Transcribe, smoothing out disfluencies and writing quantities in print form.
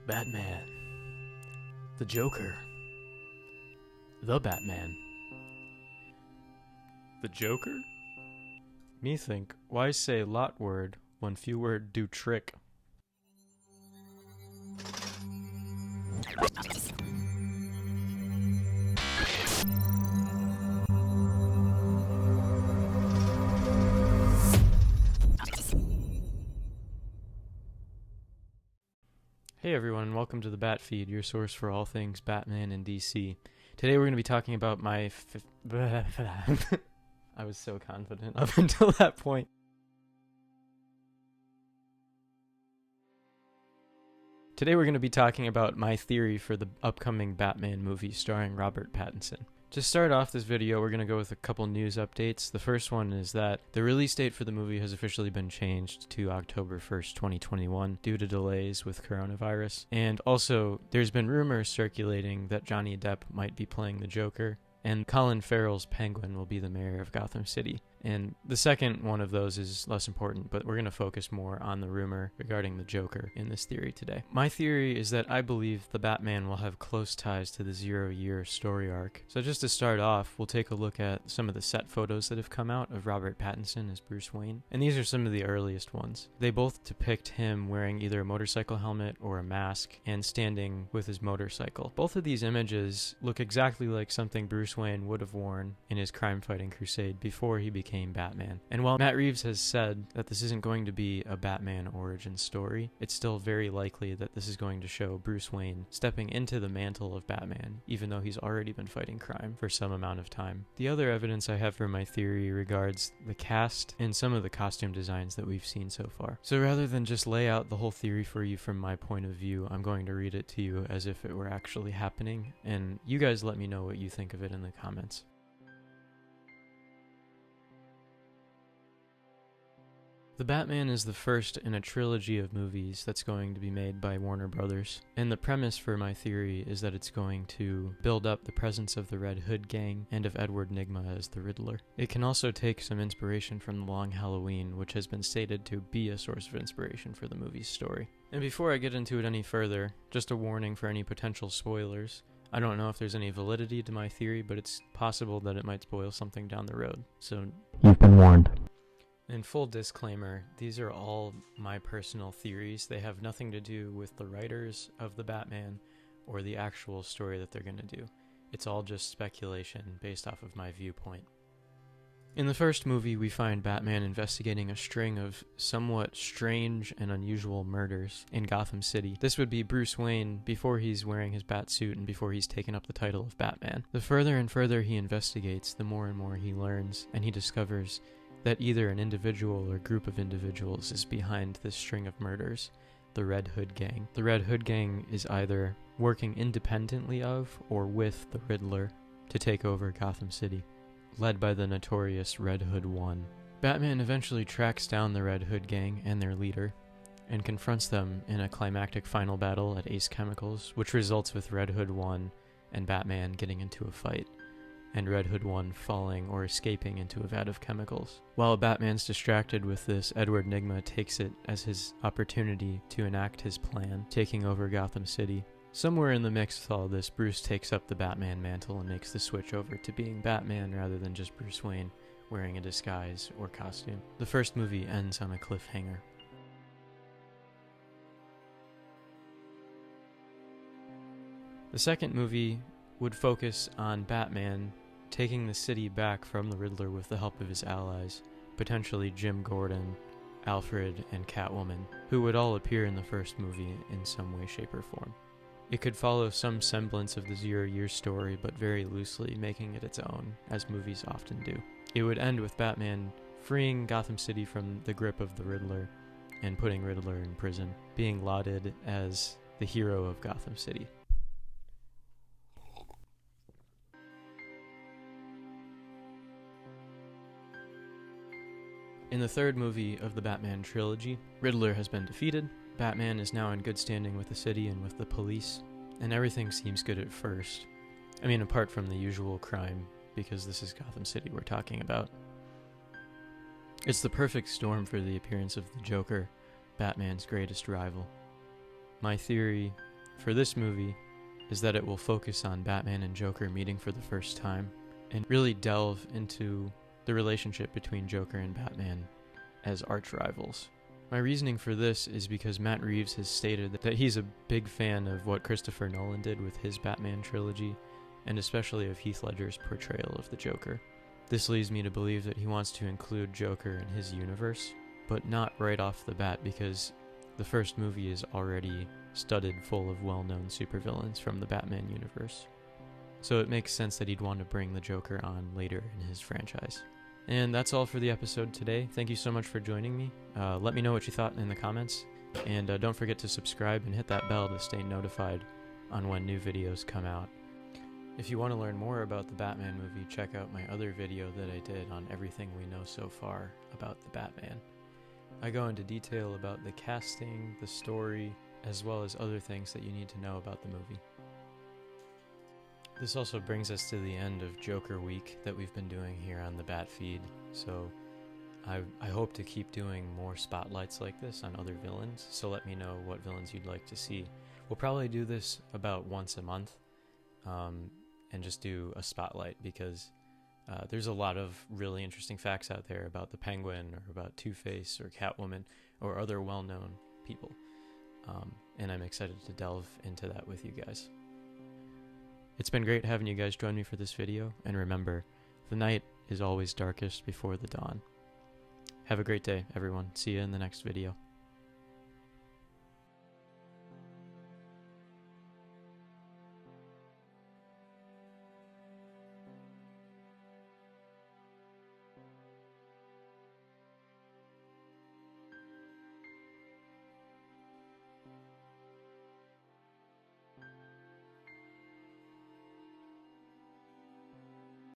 Batman, the Joker, the Batman. The Joker? Me think, why say lot word when few word do trick? Hey everyone, and welcome to the Batfeed, your source for all things Batman and DC. Today we're going to be talking about my I was so confident up until that point. Today we're going to be talking about my theory for the upcoming Batman movie starring Robert Pattinson. To start off this video, we're going to go with a couple news updates. The first one is that the release date for the movie has officially been changed to October 1st, 2021 due to delays with coronavirus. And also, there's been rumors circulating that Johnny Depp might be playing the Joker, and Colin Farrell's Penguin will be the mayor of Gotham City. And the second one of those is less important, but we're going to focus more on the rumor regarding the Joker in this theory today. My theory is that I believe the Batman will have close ties to the 0-year story arc. So just to start off, we'll take a look at some of the set photos that have come out of Robert Pattinson as Bruce Wayne. And these are some of the earliest ones. They both depict him wearing either a motorcycle helmet or a mask and standing with his motorcycle. Both of these images look exactly like something Bruce Wayne would have worn in his crime-fighting crusade before he became Batman. And while Matt Reeves has said that this isn't going to be a Batman origin story, it's still very likely that this is going to show Bruce Wayne stepping into the mantle of Batman, even though he's already been fighting crime for some amount of time. The other evidence I have for my theory regards the cast and some of the costume designs that we've seen so far. So rather than just lay out the whole theory for you from my point of view, I'm going to read it to you as if it were actually happening, and you guys let me know what you think of it in the comments. The Batman is the first in a trilogy of movies that's going to be made by Warner Brothers, and the premise for my theory is that it's going to build up the presence of the Red Hood gang and of Edward Nygma as the Riddler. It can also take some inspiration from The Long Halloween, which has been stated to be a source of inspiration for the movie's story. And before I get into it any further, just a warning for any potential spoilers. I don't know if there's any validity to my theory, but it's possible that it might spoil something down the road, so you've been warned. And full disclaimer, these are all my personal theories. They have nothing to do with the writers of the Batman or the actual story that they're going to do. It's all just speculation based off of my viewpoint. In the first movie, we find Batman investigating a string of somewhat strange and unusual murders in Gotham City. This would be Bruce Wayne before he's wearing his Batsuit and before he's taken up the title of Batman. The further and further he investigates, the more and more he learns, and he discovers that either an individual or group of individuals is behind this string of murders, the Red Hood gang. The Red Hood gang is either working independently of or with the Riddler to take over Gotham City, led by the notorious Red Hood 1. Batman eventually tracks down the Red Hood gang and their leader, and confronts them in a climactic final battle at Ace Chemicals, which results with Red Hood 1 and Batman getting into a fight, and Red Hood 1 falling or escaping into a vat of chemicals. While Batman's distracted with this, Edward Nygma takes it as his opportunity to enact his plan, taking over Gotham City. Somewhere in the mix with all this, Bruce takes up the Batman mantle and makes the switch over to being Batman rather than just Bruce Wayne wearing a disguise or costume. The first movie ends on a cliffhanger. The second movie would focus on Batman taking the city back from the Riddler with the help of his allies, potentially Jim Gordon, Alfred, and Catwoman, who would all appear in the first movie in some way, shape, or form. It could follow some semblance of the 0-year story, but very loosely, making it its own, as movies often do. It would end with Batman freeing Gotham City from the grip of the Riddler and putting Riddler in prison, being lauded as the hero of Gotham City. In the third movie of the Batman trilogy, Riddler has been defeated, Batman is now in good standing with the city and with the police, and everything seems good at first. I mean, apart from the usual crime, because this is Gotham City we're talking about. It's the perfect storm for the appearance of the Joker, Batman's greatest rival. My theory for this movie is that it will focus on Batman and Joker meeting for the first time and really delve into the relationship between Joker and Batman as arch rivals. My reasoning for this is because Matt Reeves has stated that he's a big fan of what Christopher Nolan did with his Batman trilogy, and especially of Heath Ledger's portrayal of the Joker. This leads me to believe that he wants to include Joker in his universe, but not right off the bat because the first movie is already studded full of well-known supervillains from the Batman universe. So it makes sense that he'd want to bring the Joker on later in his franchise. And that's all for the episode today. Thank you so much for joining me. Let me know what you thought in the comments. And don't forget to subscribe and hit that bell to stay notified on when new videos come out. If you want to learn more about the Batman movie, check out my other video that I did on everything we know so far about the Batman. I go into detail about the casting, the story, as well as other things that you need to know about the movie. This also brings us to the end of Joker Week that we've been doing here on the Batfeed, so I hope to keep doing more spotlights like this on other villains, so let me know what villains you'd like to see. We'll probably do this about once a month, and just do a spotlight, because there's a lot of really interesting facts out there about the Penguin, or about Two-Face, or Catwoman, or other well-known people, and I'm excited to delve into that with you guys. It's been great having you guys join me for this video, and remember, the night is always darkest before the dawn. Have a great day, everyone. See you in the next video.